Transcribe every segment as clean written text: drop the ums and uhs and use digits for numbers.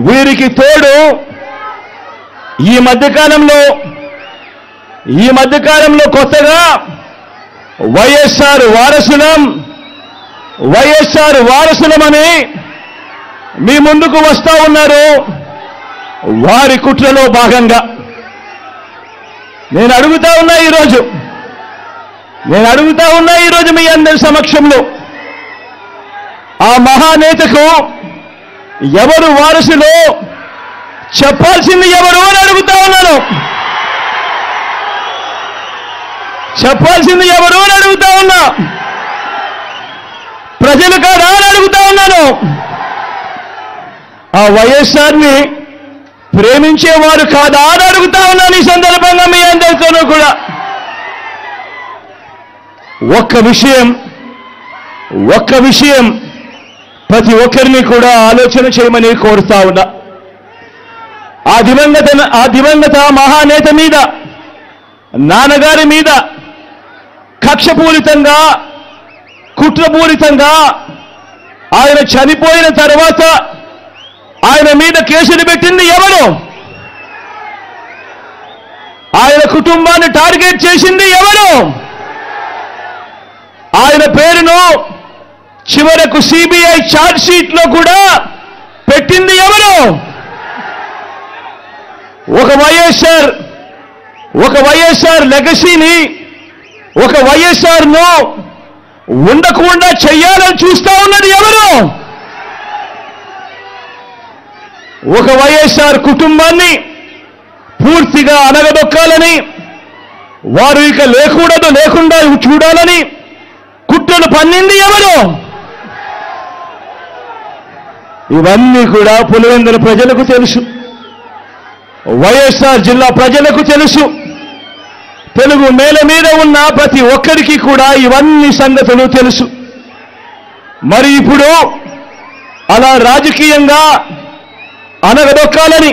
వీరికి తోడు ఈ మధ్యకాలంలో కొత్తగా వైఎస్ఆర్ వారసులమని మీ ముందుకు వస్తా ఉన్నారు. వారి కుట్రలో భాగంగా నేను అడుగుతా ఉన్నా ఈరోజు మీ అందరి సమక్షంలో, ఆ మహానేతకు ఎవరు వారసులో చెప్పాల్సింది ఎవరు అని అడుగుతా ఉన్నాను. చెప్పాల్సింది ఎవరు అని అడుగుతా ఉన్నా. ప్రజలు కాదా అని అడుగుతా ఉన్నాను. ఆ వైఎస్ఆర్ని ప్రేమించేవారు కాదా అని అడుగుతా ఉన్నాను. ఈ సందర్భంగా మీ అందరితోనూ కూడా ఒక్క విషయం ప్రతి ఒక్కరిని కూడా ఆలోచన చేయమని కోరుతా ఉన్నా. ఆ దివంగత మహానేత మీద, నాన్నగారి మీద కక్షపూరితంగా, కుట్రపూరితంగా ఆయన చనిపోయిన తర్వాత ఆయన మీద కేసులు పెట్టింది ఎవరు? ఆయన కుటుంబాన్ని టార్గెట్ చేసింది ఎవరు? ఆయన పేరును చివరకు సిబిఐ ఛార్జ్ షీట్లో కూడా పెట్టింది ఎవరు? ఒక వైఎస్ఆర్ లెగసీని, ఒక వైఎస్ఆర్ను ఉండకుండా చెయ్యాలని చూస్తా ఉన్నది ఎవరు? ఒక వైఎస్ఆర్ కుటుంబాన్ని పూర్తిగా అనగదొక్కాలని, వారు ఇక లేకుండా చూడాలని కుట్రలు పన్నింది ఎవరు? ఇవన్నీ కూడా పులివెందుల ప్రజలకు తెలుసు, వైఎస్ఆర్ జిల్లా ప్రజలకు తెలుసు, తెలుగు నేల మీద ఉన్న ప్రతి ఒక్కరికి కూడా ఇవన్నీ సంగతులు తెలుసు. మరి ఇప్పుడు అలా రాజకీయంగా అనగదొక్కాలని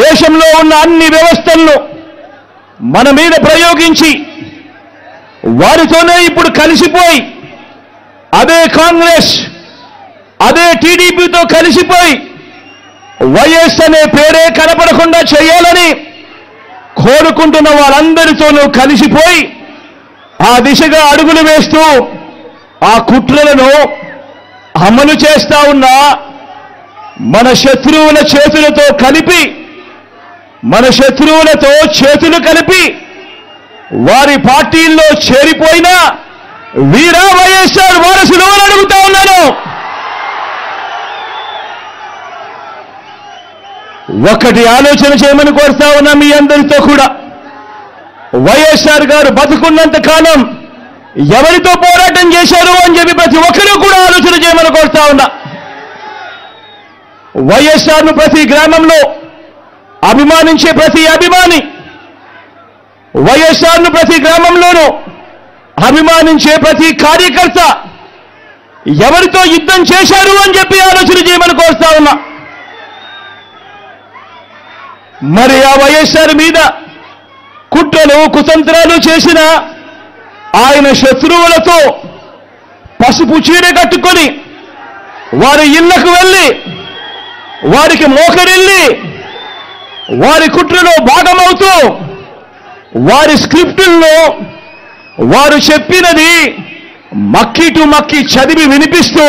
దేశంలో ఉన్న అన్ని వ్యవస్థలను మన మీద ప్రయోగించి వారితోనే ఇప్పుడు కలిసిపోయి, అదే కాంగ్రెస్, అదే టీడీపీతో కలిసిపోయి వైఎస్ అనే పేరే కనపడకుండా చేయాలని కోరుకుంటున్న వారందరితోనూ కలిసిపోయి ఆ దిశగా అడుగులు వేస్తూ ఆ కుట్రలను అమలు చేస్తా ఉన్న మన శత్రువుల చేతులతో చేతులు కలిపి వారి పార్టీల్లో చేరిపోయిన వీరా వైఎస్ఆర్ వారసులు అని అడుగుతా ఉన్నాను. ఒకటి ఆలోచన చేయమని కోరుతా ఉన్నా మీ అందరితో కూడా. వైఎస్ఆర్ గారు బతుకున్నంత కాలం ఎవరితో పోరాటం చేశారు అని చెప్పి ప్రతి ఒక్కరూ కూడా ఆలోచన చేయమని కోరుతా ఉన్నా. వైఎస్ఆర్ను ప్రతి గ్రామంలో అభిమానించే ప్రతి అభిమాని, వైఎస్ఆర్ను ప్రతి గ్రామంలోనూ అభిమానించే ప్రతి కార్యకర్త ఎవరితో యుద్ధం చేశారు అని చెప్పి ఆలోచన చేయమని కోరుతా ఉన్నా. మరి ఆ వైఎస్ఆర్ మీద కుట్రలు కుతంత్రాలు చేసిన ఆయన శత్రువులతో పసుపు చీర కట్టుకొని వారి ఇళ్లకు వెళ్ళి వారికి మోకరిల్లి వారి కుట్రలో భాగమవుతూ వారి స్క్రిప్టుల్లో వారు చెప్పినది మక్కి టు మక్కి చదివి వినిపిస్తూ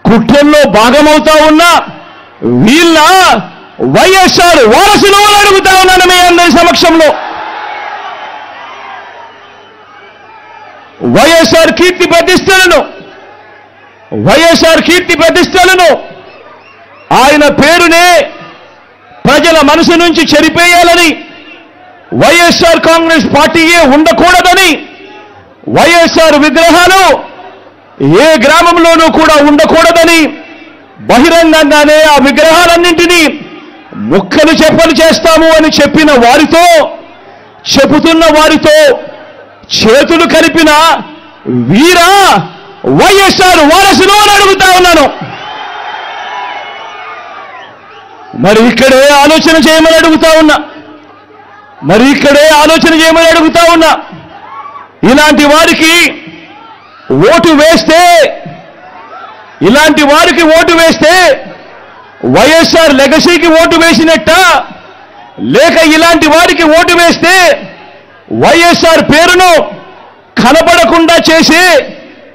కుట్రల్లో భాగమవుతా ఉన్న వీళ్ళ వైఎస్ఆర్ వారసులు అని అడుగుతా ఉన్నాను మీ అందరి సమక్షంలో. వైఎస్ఆర్ కీర్తి ప్రతిష్టలను ఆయన పేరునే ప్రజల మనసు నుంచి చెరిపేయాలని, వైఎస్ఆర్ కాంగ్రెస్ పార్టీయే ఉండకూడదని, వైఎస్ఆర్ విగ్రహాలు ఏ గ్రామంలోనూ కూడా ఉండకూడదని బహిరంగంగానే ఆ విగ్రహాలన్నింటినీ ముక్కలు చెప్పలు చేస్తాము అని చెబుతున్న వారితో చేతులు కలిపిన వీరా వైఎస్ఆర్ వారసులు అని అడుగుతా ఉన్నాను. మరి ఇక్కడే ఆలోచన చేయమని అడుగుతా ఉన్నా. ఇలాంటి వారికి ఓటు వేస్తే వైఎస్ఆర్ లెగసీకి ఓటు వేసినట్ట, లేక ఇలాంటి వారికి ఓటు వేస్తే వైఎస్ఆర్ పేరును కనపడకుండా చేసి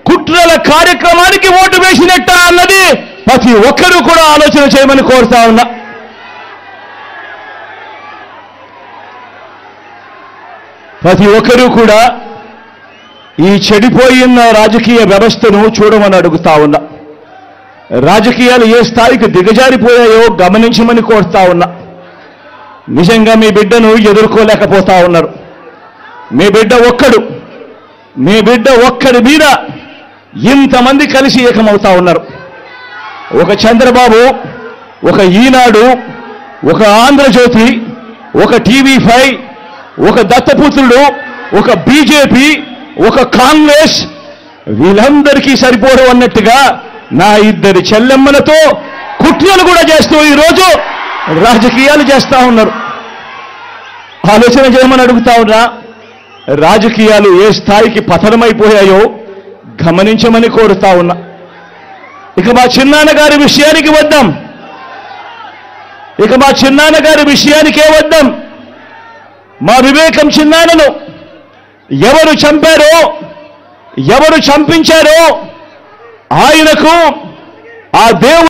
కుట్రల కార్యక్రమానికి ఓటు వేసినట్ట అన్నది ప్రతి ఒక్కరూ కూడా ఆలోచన చేయమని కోరుతా ఉన్నా. ప్రతి ఒక్కరూ కూడా ఈ చెడిపోయిన రాజకీయ వ్యవస్థను చూడమని అడుగుతా ఉన్నా. రాజకీయాలు ఏ స్థాయికి దిగజారిపోయాయో గమనించమని కోరుతా ఉన్నా. నిజంగా మీ బిడ్డను ఎదుర్కోలేకపోతా ఉన్నారు. మీ బిడ్డ ఒక్కడి మీద ఇంతమంది కలిసి ఏకమవుతా ఉన్నారు. ఒక చంద్రబాబు, ఒక ఈనాడు, ఒక ఆంధ్రజ్యోతి, ఒక టీవీ5, ఒక దత్తపుత్రుడు, ఒక బీజేపీ, ఒక కాంగ్రెస్, వీళ్ళందరికీ సరిపోరు అన్నట్టుగా నా ఇద్దరి చెల్లెమ్మలతో కుట్రలు కూడా చేస్తూ ఈరోజు రాజకీయాలు చేస్తా ఉన్నారు. ఆలోచన చేయమని అడుగుతా ఉన్నా. రాజకీయాలు ఏ స్థాయికి పతనమైపోయాయో గమనించమని కోరుతా ఉన్నా. ఇక మా చిన్నాన్నగారి విషయానికి వద్దాం. మా వివేకం చిన్నాన్నను ఎవరు చంపారో, ఎవరు చంపించారో ఆయనకు ఆ దేవుడు